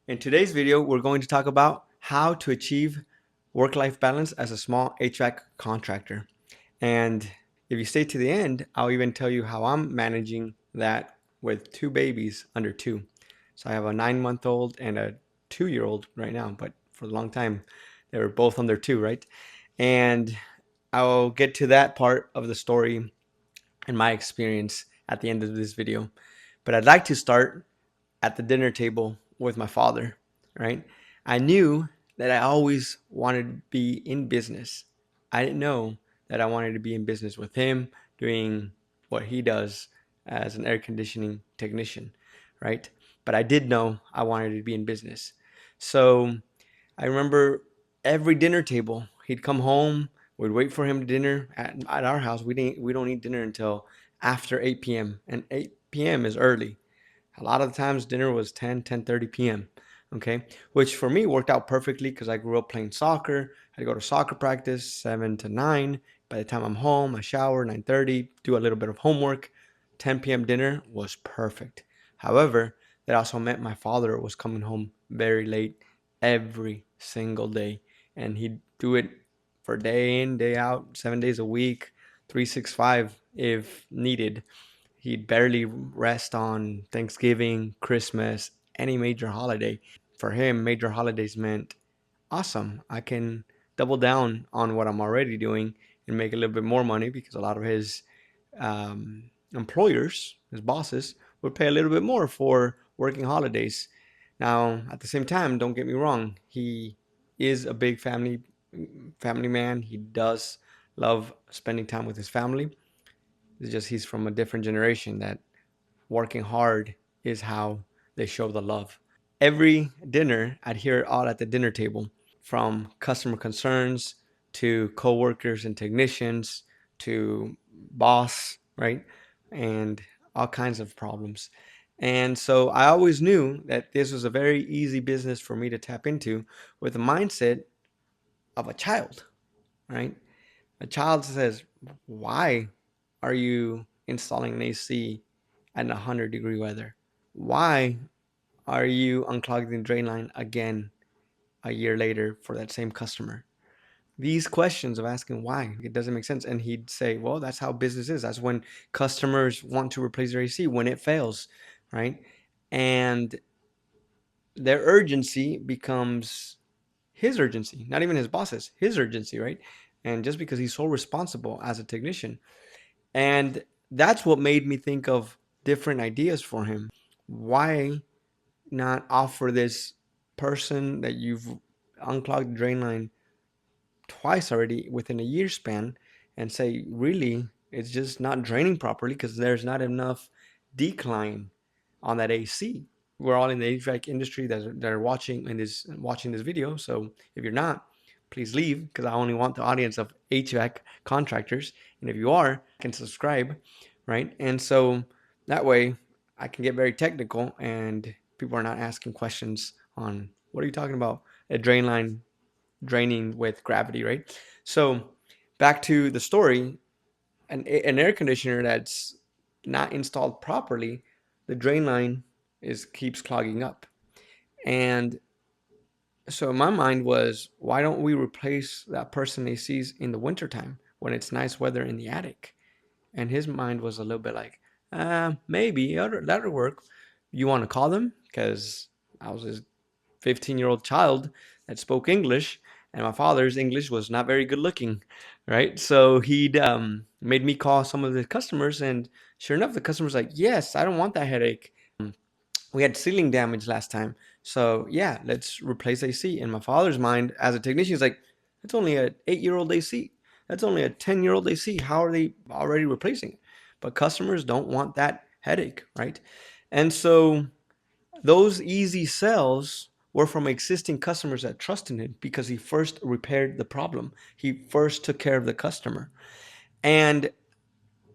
In today's video, we're going to talk about how to achieve work-life balance as a small HVAC contractor. And if you stay to the end, I'll even tell you how I'm managing that with two babies under two. So I have a 9-month-old and a 2-year-old right now, but for a long time, they were both under two, right? And I'll get to that part of the story and my experience at the end of this video. But I'd like to start at the dinner table with my father, right? I knew that I always wanted to be in business. I didn't know that I wanted to be in business with him, doing what he does as an air conditioning technician, right? But I did know I wanted to be in business. So I remember every dinner table, he'd come home, we'd wait for him to dinner at our house. We don't eat dinner until after 8 p.m. and 8 p.m. is early. A lot of the times dinner was 10:30 p.m. Okay, which for me worked out perfectly because I grew up playing soccer. I'd go to soccer practice 7 to 9. By the time I'm home, I shower 9:30, do a little bit of homework. 10 p.m. dinner was perfect. However, that also meant my father was coming home very late every single day, and he'd do it for day in, day out, 7 days a week, 365 if needed. He'd barely rest on Thanksgiving, Christmas, any major holiday. For him, major holidays meant awesome. I can double down on what I'm already doing and make a little bit more money because a lot of his employers, his bosses, would pay a little bit more for working holidays. Now, at the same time, don't get me wrong, he is a big family man. He does love spending time with his family. It's just he's from a different generation that working hard is how they show the love. Every dinner, I'd hear it all at the dinner table, from customer concerns to coworkers and technicians to boss, right? And all kinds of problems. And so I always knew that this was a very easy business for me to tap into with the mindset of a child, right? A child says, why are you installing an AC at 100-degree weather? Why are you unclogging the drain line again a year later for that same customer? These questions of asking why, it doesn't make sense. And he'd say, well, that's how business is. That's when customers want to replace their AC when it fails, right? And their urgency becomes his urgency, not even his boss's, his urgency, right? And just because he's so responsible as a technician. And that's what made me think of different ideas for him. Why not offer this person that you've unclogged the drain line twice already within a year span and say, really, it's just not draining properly because there's not enough decline on that AC. We're all in the HVAC industry that are watching this video. So if you're not, please leave because I only want the audience of HVAC contractors. And if you are, you can subscribe, right? And so that way I can get very technical and people are not asking questions on what are you talking about? A drain line draining with gravity, right? So back to the story, an air conditioner that's not installed properly, the drain line is keeps clogging up. And so my mind was, why don't we replace that person ACs in the wintertime when it's nice weather in the attic? And his mind was a little bit like, maybe that'll work. You want to call them? Because I was his 15-year-old child that spoke English, and my father's English was not very good looking, right? So he'd made me call some of the customers, and sure enough, the customer's like, yes, I don't want that headache. We had ceiling damage last time. So yeah, let's replace AC. In my father's mind, as a technician, he's like, that's only an 8-year-old AC. That's only a 10-year-old AC. How are they already replacing it? But customers don't want that headache, right? And so those easy sells were from existing customers that trusted him because he first repaired the problem. He first took care of the customer. And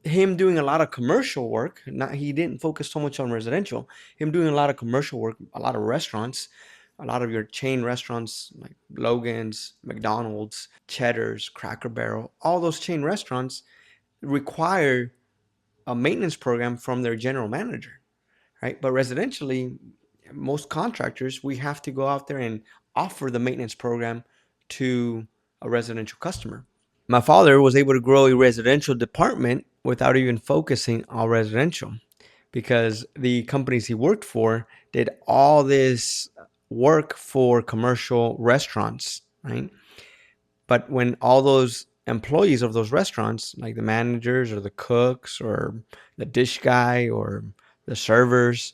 him doing a lot of commercial work, not he didn't focus so much on residential. Him doing a lot of commercial work, a lot of restaurants, a lot of your chain restaurants like Logan's, McDonald's, Cheddar's, Cracker Barrel, all those chain restaurants require a maintenance program from their general manager, right? But residentially, most contractors, we have to go out there and offer the maintenance program to a residential customer. My father was able to grow a residential department without even focusing on residential, because the companies he worked for did all this work for commercial restaurants, right? But when all those employees of those restaurants, like the managers or the cooks or the dish guy or the servers,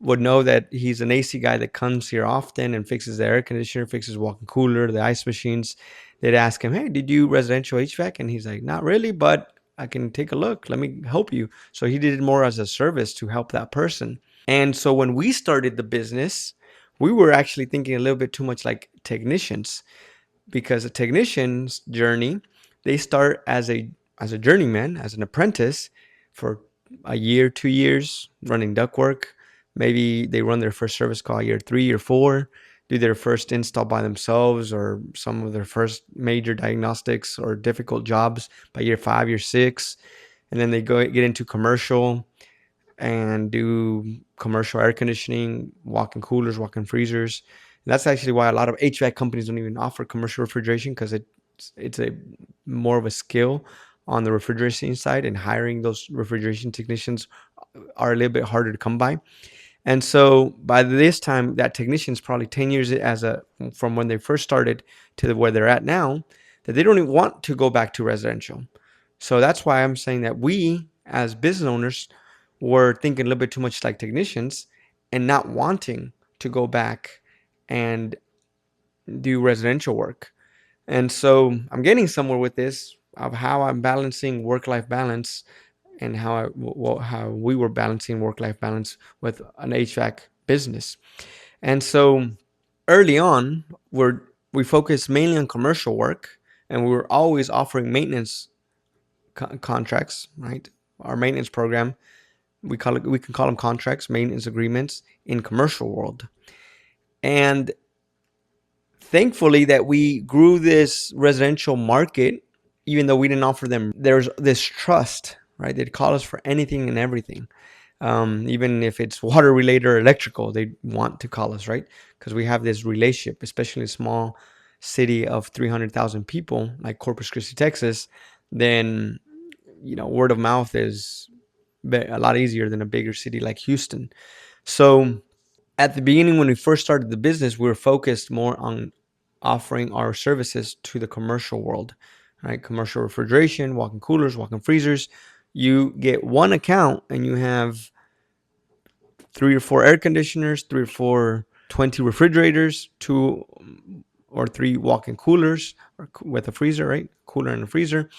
would know that he's an AC guy that comes here often and fixes the air conditioner, fixes walk-in cooler, the ice machines, they'd ask him, "Hey, did you residential HVAC?" And he's like, "Not really, but I can take a look. Let me help you." So he did it more as a service to help that person. And so when we started the business, we were actually thinking a little bit too much like technicians, because a technician's journey, they start as a journeyman, as an apprentice for a year, 2 years running ductwork. Maybe they run their first service call year 3 or 4, do their first install by themselves or some of their first major diagnostics or difficult jobs by year 5, year 6, and then they go get into commercial and do commercial air conditioning, walk-in coolers, walk-in freezers. And that's actually why a lot of HVAC companies don't even offer commercial refrigeration, because it's a more of a skill on the refrigeration side, and hiring those refrigeration technicians are a little bit harder to come by. And so by this time, that technician's probably 10 years as a from when they first started to where they're at now, that they don't even want to go back to residential. So that's why I'm saying that we, as business owners, were thinking a little bit too much like technicians and not wanting to go back and do residential work. And so I'm getting somewhere with this of how I'm balancing work-life balance, and how we were balancing work-life balance with an HVAC business. And so early on, we focused mainly on commercial work, and we were always offering maintenance contracts, right? Our maintenance program, we can call them contracts, maintenance agreements in commercial world. And thankfully that we grew this residential market, even though we didn't offer them, there's this trust, right? They'd call us for anything and everything. Even if it's water related or electrical, they want to call us, right? Because we have this relationship, especially in a small city of 300,000 people like Corpus Christi, Texas. Then, word of mouth is a lot easier than a bigger city like Houston. So at the beginning, when we first started the business, we were focused more on offering our services to the commercial world, right? Commercial refrigeration, walk-in coolers, walk-in freezers. You get one account and you have 3 or 4 air conditioners, 3 or 4, 20 refrigerators, 2 or 3 walk-in coolers with a freezer, right? Cooler and a freezer,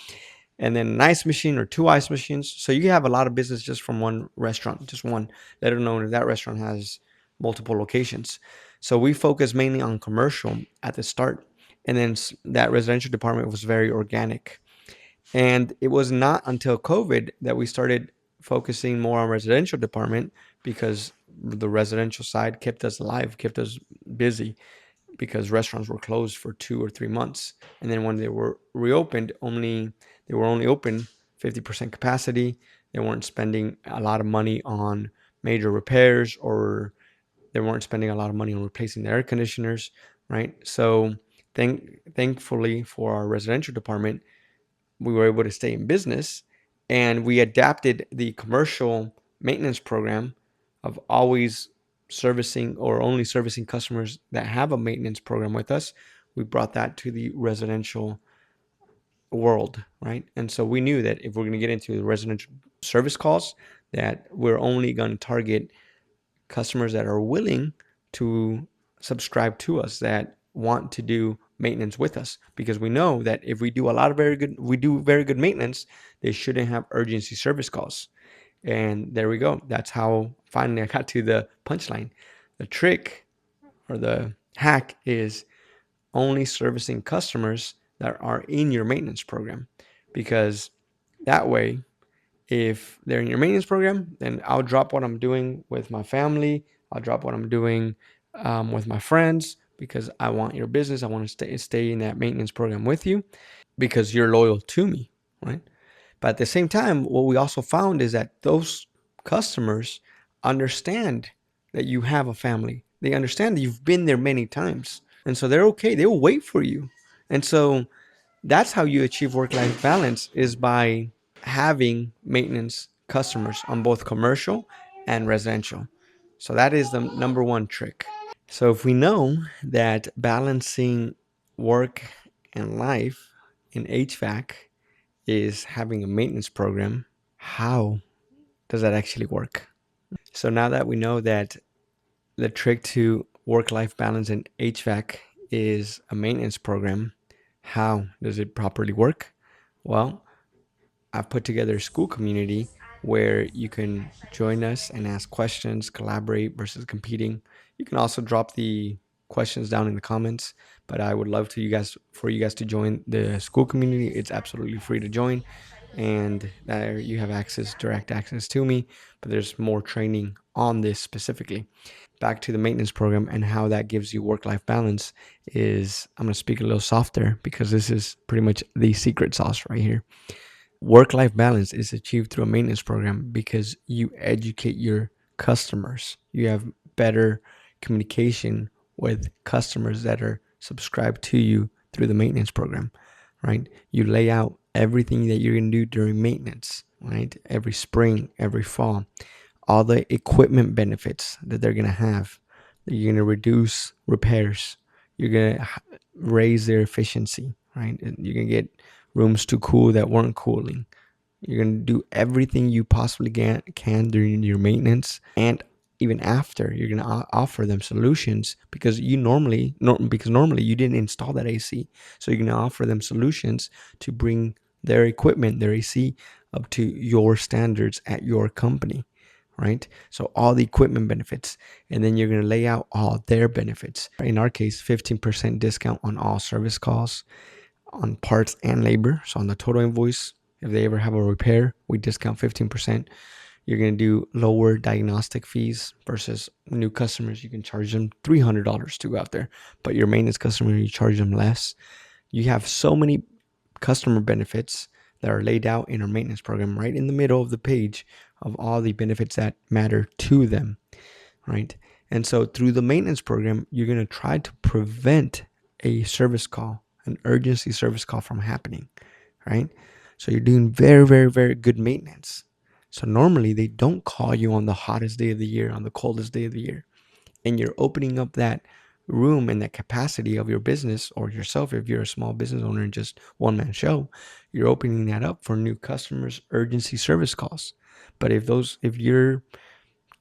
and then an ice machine or 2 ice machines. So you have a lot of business just from one restaurant, just one, let alone if that restaurant has multiple locations. So we focus mainly on commercial at the start. And then that residential department was very organic. And it was not until COVID that we started focusing more on residential department, because the residential side kept us alive, kept us busy, because restaurants were closed for 2 or 3 months. And then when they were reopened, they were only open 50% capacity. They weren't spending a lot of money on major repairs, or they weren't spending a lot of money on replacing the air conditioners, right? So thankfully for our residential department, we were able to stay in business, and we adapted the commercial maintenance program of always servicing or only servicing customers that have a maintenance program with us. We brought that to the residential world, right? And so we knew that if we're going to get into the residential service calls, that we're only going to target customers that are willing to subscribe to us, that want to do maintenance with us, because we know that if we do very good maintenance, they shouldn't have urgency service calls. And there we go. That's how finally I got to the punchline. The trick or the hack is only servicing customers that are in your maintenance program, because that way, if they're in your maintenance program, then I'll drop what I'm doing with my family. I'll drop what I'm doing with my friends, because I want your business. I want to stay in that maintenance program with you because you're loyal to me, right? But at the same time, what we also found is that those customers understand that you have a family. They understand that you've been there many times. And so they're okay. They will wait for you. And so that's how you achieve work life balance is by having maintenance customers on both commercial and residential. So that is the number one trick. So if we know that balancing work and life in HVAC is having a maintenance program, how does that actually work? So now that we know that the trick to work life balance in HVAC is a maintenance program, how does it properly work? Well, I've put together a school community where you can join us and ask questions, collaborate versus competing. You can also drop the questions down in the comments, but I would love to you guys for you guys to join the school community. It's absolutely free to join, and there you have access, direct access to me, but there's more training on this specifically. Back to the maintenance program and how that gives you work-life balance is I'm going to speak a little softer because this is pretty much the secret sauce right here. Work life balance is achieved through a maintenance program because you educate your customers. You have better communication with customers that are subscribed to you through the maintenance program, right? You lay out everything that you're going to do during maintenance, right? Every spring, every fall, all the equipment benefits that they're going to have. You're going to reduce repairs. You're going to raise their efficiency, right? And you're going to get rooms to cool that weren't cooling. You're going to do everything you possibly can during your maintenance and even after. You're going to offer them solutions because normally you didn't install that AC. So you're going to offer them solutions to bring their equipment, their AC up to your standards at your company, right? So all the equipment benefits, and then you're going to lay out all their benefits. In our case, 15% discount on all service calls, on parts and labor. So on the total invoice, if they ever have a repair, we discount 15%. You're going to do lower diagnostic fees versus new customers. You can charge them $300 to go out there, but your maintenance customer, you charge them less. You have so many customer benefits that are laid out in our maintenance program right in the middle of the page of all the benefits that matter to them, right? And so through the maintenance program, you're going to try to prevent a service call, an urgency service call from happening, right? So you're doing very, very, very good maintenance. So normally they don't call you on the hottest day of the year, on the coldest day of the year. And you're opening up that room and that capacity of your business or yourself if you're a small business owner and just one man show, you're opening that up for new customers, urgency service calls. But if you're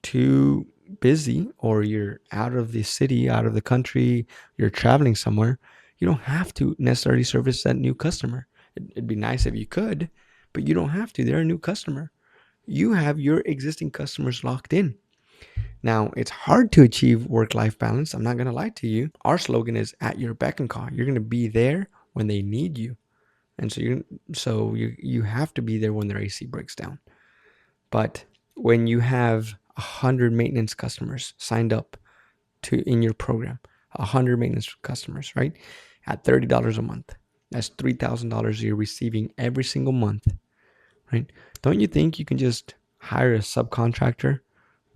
too busy or you're out of the city, out of the country, you're traveling somewhere, you don't have to necessarily service that new customer. It'd be nice if you could, but you don't have to. They're a new customer. You have your existing customers locked in. Now, it's hard to achieve work life balance. I'm not going to lie to you. Our slogan is at your beck and call. You're going to be there when they need you. And so you have to be there when their AC breaks down. But when you have 100 maintenance customers signed up to in your program, 100 maintenance customers, right? At $30 a month, that's $3,000 you're receiving every single month, right? Don't you think you can just hire a subcontractor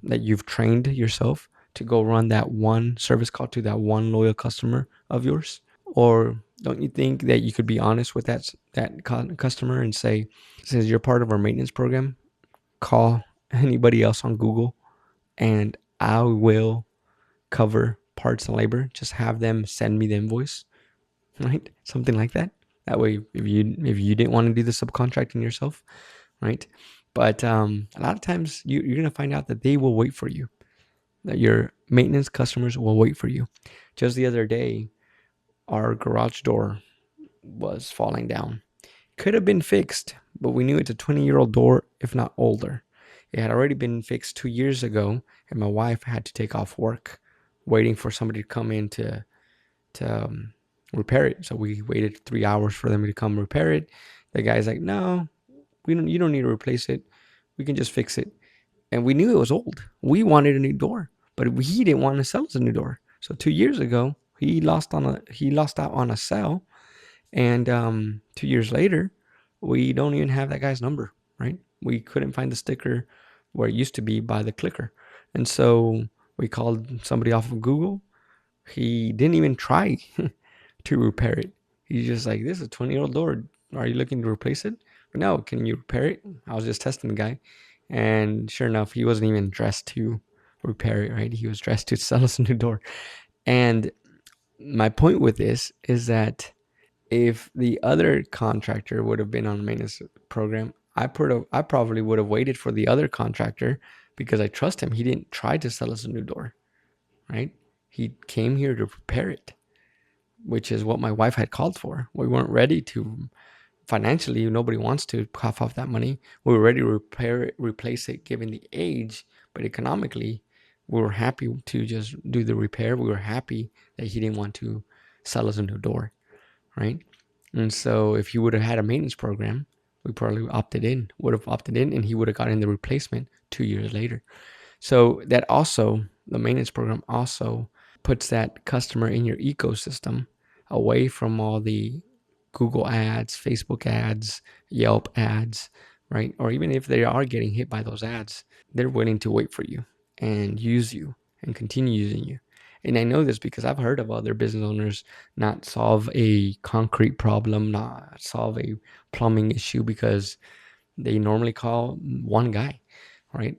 that you've trained yourself to go run that one service call to that one loyal customer of yours? Or don't you think that you could be honest with that customer and say, since you're part of our maintenance program, call anybody else on Google and I will cover parts and labor. Just have them send me the invoice, right? Something like that. That way, if you didn't want to do the subcontracting yourself, right? But a lot of times you're gonna find out that they will wait for you. That your maintenance customers will wait for you. Just the other day, our garage door was falling down. Could have been fixed, but we knew it's a 20-year-old door, if not older. It had already been fixed 2 years ago, and my wife had to take off work, waiting for somebody to come in to repair it. So we waited 3 hours for them to come repair it. The guy's like, "No, we don't. You don't need to replace it. We can just fix it." And we knew it was old. We wanted a new door, but he didn't want to sell us a new door. So 2 years ago, he lost out on a sale, and 2 years later, we don't even have that guy's number. Right? We couldn't find the sticker where it used to be by the clicker, and so We called somebody off of Google. He didn't even try to repair it. He's just like, this is a 20-year-old door. Are you looking to replace it? No, can you repair it? I was just testing the guy. And sure enough, he wasn't even dressed to repair it, right? He was dressed to sell us a new door. And my point with this is that if the other contractor would have been on the maintenance program, I probably would have waited for the other contractor because I trust him. He didn't try to sell us a new door, right? He came here to repair it, which is what my wife had called for. We weren't ready to financially. Nobody wants to cough off that money. We were ready to repair it, replace it, given the age, but economically, we were happy to just do the repair. We were happy that he didn't want to sell us a new door, right? And so if he would have had a maintenance program, we probably would have opted in, and he would have gotten the replacement 2 years later. So that also, the maintenance program also puts that customer in your ecosystem away from all the Google ads, Facebook ads, Yelp ads, right? Or even if they are getting hit by those ads, they're willing to wait for you and use you and continue using you. And I know this because I've heard of other business owners not solve a concrete problem, not solve a plumbing issue because they normally call one guy, right?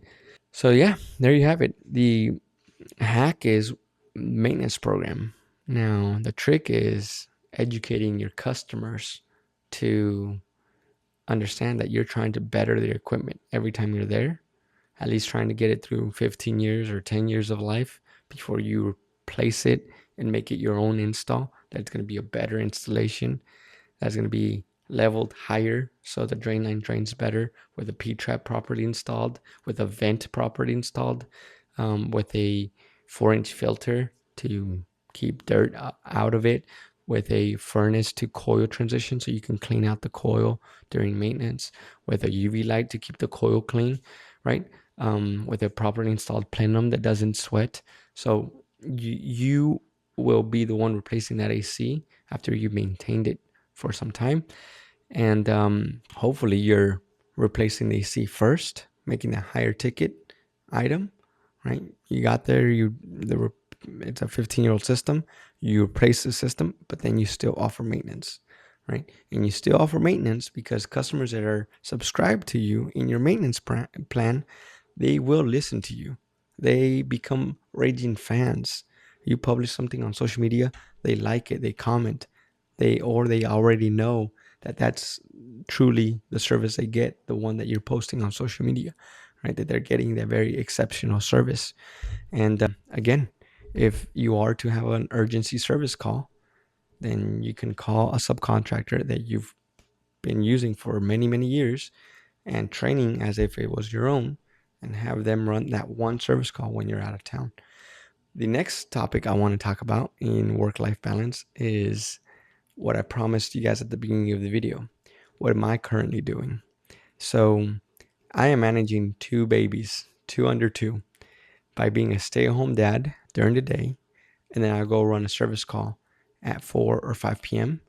So yeah, there you have it. The hack is maintenance program. Now, the trick is educating your customers to understand that you're trying to better their equipment every time you're there, at least trying to get it through 15 years or 10 years of life before you replace it and make it your own install. That's going to be a better installation. That's going to be leveled higher so the drain line drains better, with a P-trap properly installed, with a vent properly installed, with a 4-inch filter to keep dirt out of it, with a furnace to coil transition so you can clean out the coil during maintenance, with a UV light to keep the coil clean, right? With a properly installed plenum that doesn't sweat. So you will be the one replacing that AC after you maintained it for some time. And hopefully you're replacing the AC first, making a higher ticket item, right? You got there, it's a 15-year-old system. You replace the system, but then you still offer maintenance, right? And you still offer maintenance because customers that are subscribed to you in your maintenance plan, they will listen to you. They become raging fans. You publish something on social media, they like it, they comment, they already know that that's truly the service they get, the one that you're posting on social media, right? That they're getting that very exceptional service. And again, if you are to have an urgency service call, then you can call a subcontractor that you've been using for many, many years and training as if it was your own, and have them run that one service call when you're out of town. The next topic I want to talk about in work-life balance is what I promised you guys at the beginning of the video. What am I currently doing? So I am managing two babies, two under two, by being a stay-at-home dad during the day, and then I'll go run a service call at 4 or 5 p.m.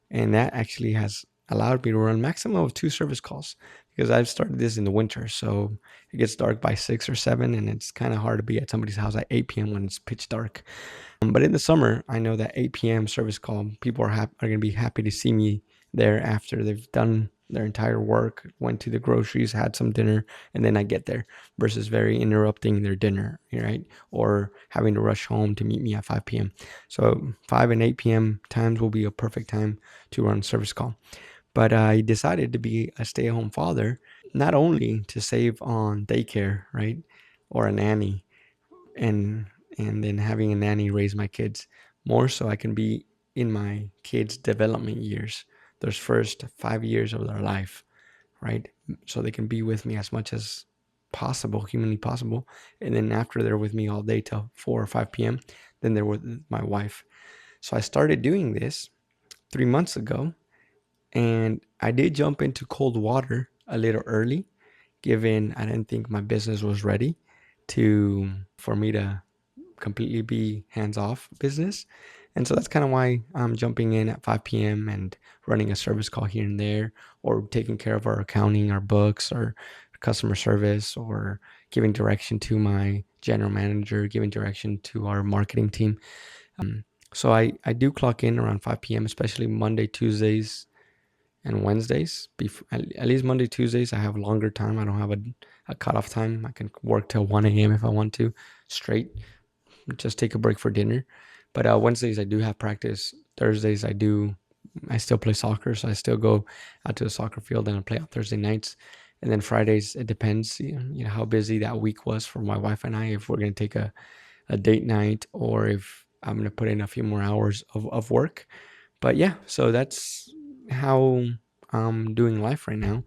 And that actually has allowed me to run a maximum of 2 service calls, because I've started this in the winter. So it gets dark by 6 or 7, and it's kind of hard to be at somebody's house at 8 p.m. when it's pitch dark. But in the summer, I know that 8 p.m. service call, people are going to be happy to see me there after they've done their entire work, went to the groceries, had some dinner, and then I get there, versus very interrupting their dinner, right? Or having to rush home to meet me at 5 p.m. So 5 and 8 p.m. times will be a perfect time to run a service call. But I decided to be a stay-at-home father, not only to save on daycare, right? Or a nanny, and then having a nanny raise my kids, more so I can be in my kids' development years, those first 5 years of their life, right? So they can be with me as much as possible, humanly possible. And then after they're with me all day till 4 or 5 p.m., then they're with my wife. So I started doing this 3 months ago, and I did jump into cold water a little early, given I didn't think my business was ready for me to completely be hands-off business. And so that's kind of why I'm jumping in at 5 p.m. and running a service call here and there, or taking care of our accounting, our books, or customer service, or giving direction to my general manager, giving direction to our marketing team. So I do clock in around 5 p.m., especially Monday, Tuesdays, and Wednesdays. At least Monday, Tuesdays, I have longer time. I don't have a cutoff time. I can work till 1 a.m. if I want to, straight. Just take a break for dinner. But Wednesdays, I do have practice. Thursdays, I still play soccer, so I still go out to the soccer field and I play on Thursday nights. And then Fridays, it depends, how busy that week was for my wife and I, if we're going to take a date night or if I'm going to put in a few more hours of work. But yeah, so that's how I'm doing life right now.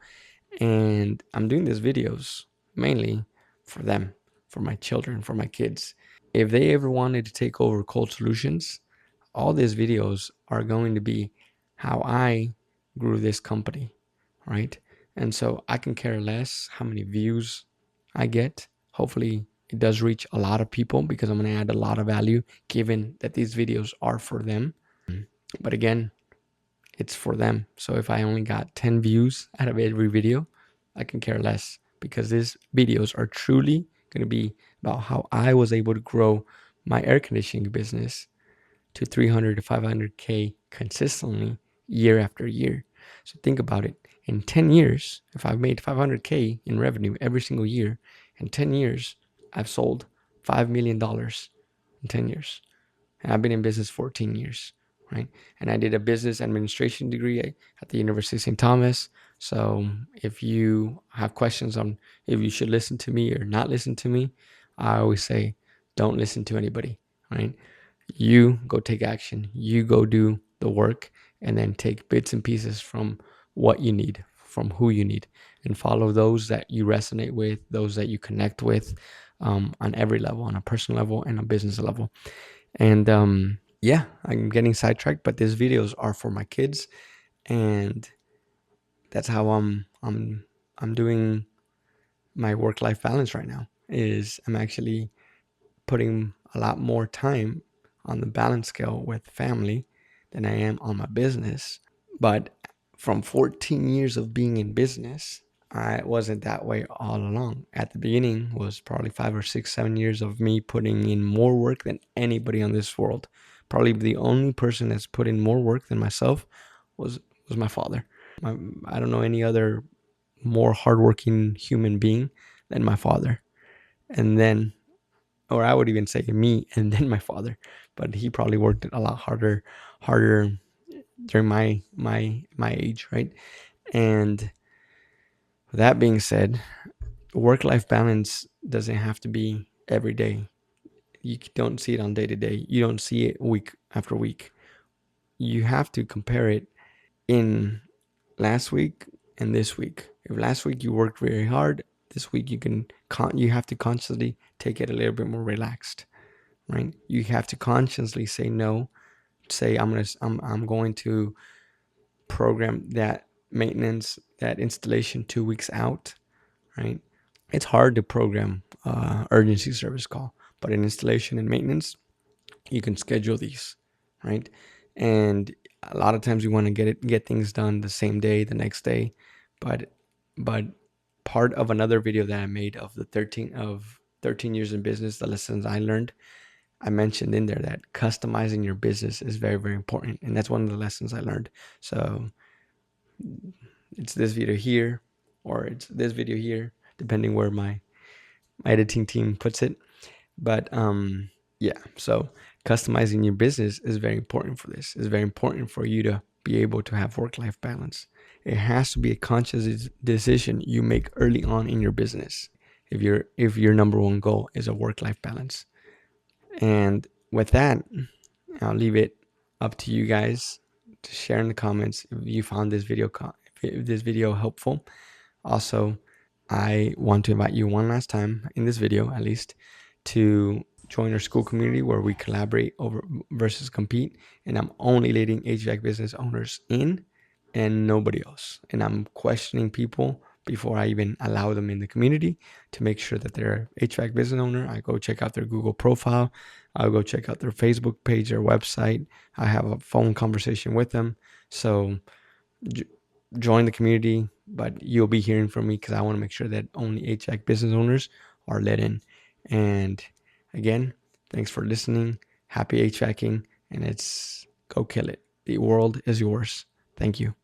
And I'm doing these videos mainly for them, for my children, for my kids. If they ever wanted to take over Cold Solutions, all these videos are going to be how I grew this company, right? And so I can care less how many views I get. Hopefully, it does reach a lot of people because I'm going to add a lot of value given that these videos are for them. But again, it's for them. So if I only got 10 views out of every video, I can care less because these videos are truly going to be about how I was able to grow my air conditioning business to 300 to 500K consistently year after year. So think about it. In 10 years, if I've made 500K in revenue every single year, in 10 years, I've sold $5 million in 10 years. And I've been in business 14 years, right? And I did a business administration degree at the University of St. Thomas. So if you have questions on if you should listen to me or not listen to me, I always say, don't listen to anybody, right? You go take action, you go do the work, and then take bits and pieces from what you need, from who you need, and follow those that you resonate with, those that you connect with, on every level, on a personal level and a business level. And yeah, I'm getting sidetracked, but these videos are for my kids, and that's how I'm doing my work-life balance right now. Is I'm actually putting a lot more time on the balance scale with family than I am on my business. But from 14 years of being in business, I wasn't that way all along. At the beginning was probably 5 or 6, 7 years of me putting in more work than anybody on this world. Probably the only person that's put in more work than myself was my father. I don't know any other more hardworking human being than my father. And then, or I would even say me and then my father, but he probably worked a lot harder during my age, right? And that being said, work-life balance doesn't have to be every day. You don't see it on day to day. You don't see it week after week. You have to compare it in last week and this week. If last week you worked very hard, this week you have to consciously take it a little bit more relaxed, right? You have to consciously say no. Say I'm going to program that maintenance, that installation 2 weeks out, right? It's hard to program urgency service call, but in installation and maintenance, you can schedule these, right? And a lot of times you want to get things done the same day, the next day, but but part of another video that I made of the 13 years in business, the lessons I learned, I mentioned in there that customizing your business is very, very important, and that's one of the lessons I learned. So it's this video here, or it's this video here, depending where my editing team puts it. But yeah, so customizing your business is very important for this. It's very important for you to be able to have work-life balance. It has to be a conscious decision you make early on in your business. If your number one goal is a work-life balance. And with that, I'll leave it up to you guys to share in the comments if you found if this video helpful. Also, I want to invite you one last time in this video, at least, to join our school community where we collaborate over versus compete. And I'm only letting HVAC business owners in and nobody else. And I'm questioning people before I even allow them in the community to make sure that they're HVAC business owner. I go check out their Google profile. I'll go check out their Facebook page, their website. I have a phone conversation with them. So join the community, but you'll be hearing from me because I want to make sure that only HVAC business owners are let in. And again, thanks for listening. Happy HVACing, and it's go kill it. The world is yours. Thank you.